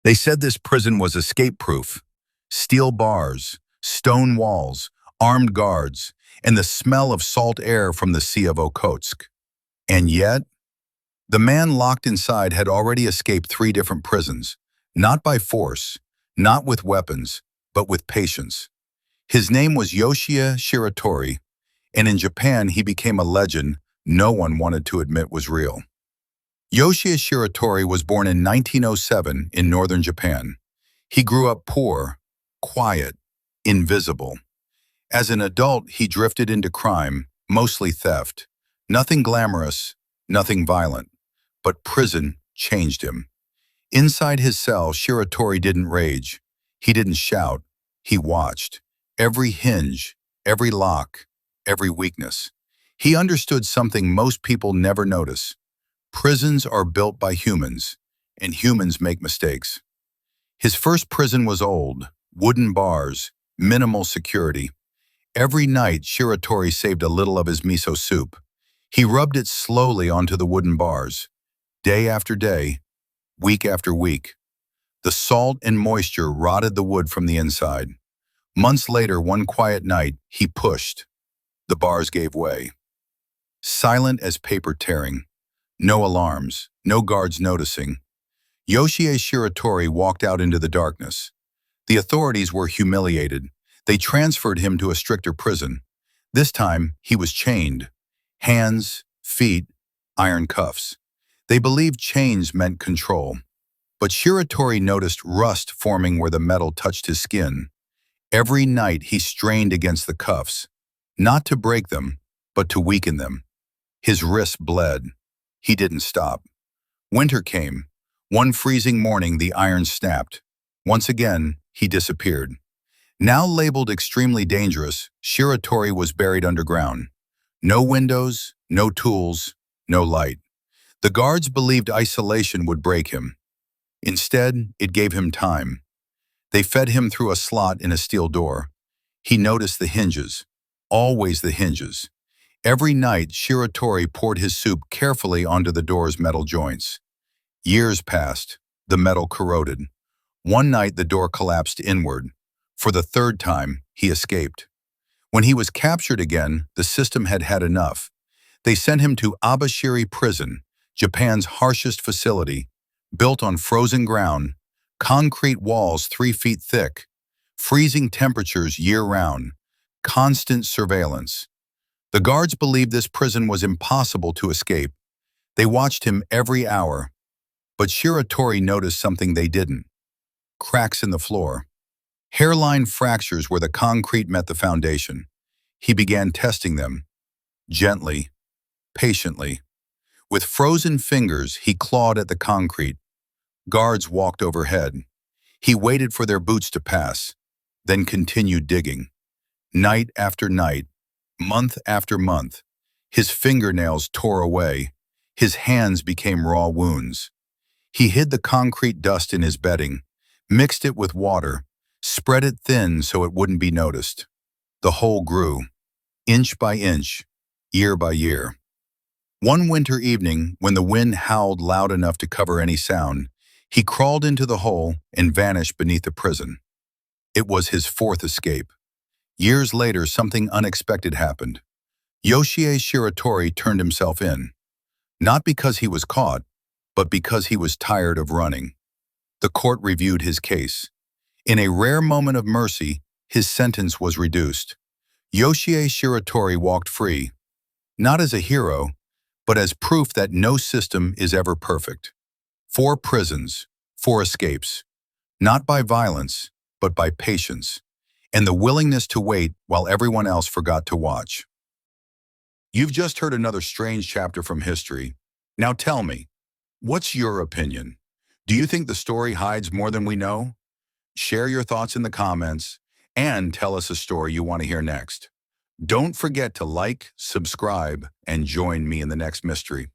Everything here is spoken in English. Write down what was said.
They said this prison was escape-proof. Steel bars, stone walls, armed guards, and the smell of salt air from the Sea of Okhotsk. And yet, the man locked inside had already escaped 3 different prisons, not by force, not with weapons, but with patience. His name was Yoshie Shiratori, and in Japan he became a legend no one wanted to admit was real. Yoshie Shiratori was born in 1907 in northern Japan. He grew up poor, quiet, invisible. As an adult, he drifted into crime, mostly theft. Nothing glamorous, nothing violent. But prison changed him. Inside his cell, Shiratori didn't rage. He didn't shout. He watched. Every hinge, every lock, every weakness. He understood something most people never notice. Prisons are built by humans, and humans make mistakes. His first prison was old, wooden bars, minimal security. Every night, Shiratori saved a little of his miso soup. He rubbed it slowly onto the wooden bars. Day after day, week after week. The salt and moisture rotted the wood from the inside. Months later, one quiet night, he pushed. The bars gave way. Silent as paper tearing. No alarms, no guards noticing. Yoshie Shiratori walked out into the darkness. The authorities were humiliated. They transferred him to a stricter prison. This time, he was chained. Hands, feet, iron cuffs. They believed chains meant control. But Shiratori noticed rust forming where the metal touched his skin. Every night he strained against the cuffs, not to break them, but to weaken them. His wrists bled. He didn't stop. Winter came. One freezing morning, the iron snapped. Once again, he disappeared. Now labeled extremely dangerous, Shiratori was buried underground. No windows, no tools, no light. The guards believed isolation would break him. Instead, it gave him time. They fed him through a slot in a steel door. He noticed the hinges, always the hinges. Every night, Shiratori poured his soup carefully onto the door's metal joints. Years passed. The metal corroded. One night, the door collapsed inward. For the 3rd time, he escaped. When he was captured again, the system had had enough. They sent him to Abashiri Prison, Japan's harshest facility, built on frozen ground, concrete walls 3 feet thick, freezing temperatures year-round, constant surveillance. The guards believed this prison was impossible to escape. They watched him every hour. But Shiratori noticed something they didn't. Cracks in the floor. Hairline fractures where the concrete met the foundation. He began testing them. Gently, patiently. With frozen fingers, he clawed at the concrete. Guards walked overhead. He waited for their boots to pass, then continued digging. Night after night, month after month, his fingernails tore away. His hands became raw wounds. He hid the concrete dust in his bedding, mixed it with water, spread it thin so it wouldn't be noticed. The hole grew, inch by inch, year by year. One winter evening, when the wind howled loud enough to cover any sound, he crawled into the hole and vanished beneath the prison. It was his 4th escape. Years later, something unexpected happened. Yoshie Shiratori turned himself in, not because he was caught, but because he was tired of running. The court reviewed his case. In a rare moment of mercy, his sentence was reduced. Yoshie Shiratori walked free, not as a hero, but as proof that no system is ever perfect. 4 prisons, 4 escapes, not by violence, but by patience, and the willingness to wait while everyone else forgot to watch. You've just heard another strange chapter from history. Now tell me, what's your opinion? Do you think the story hides more than we know? Share your thoughts in the comments and tell us a story you want to hear next. Don't forget to like, subscribe, and join me in the next mystery.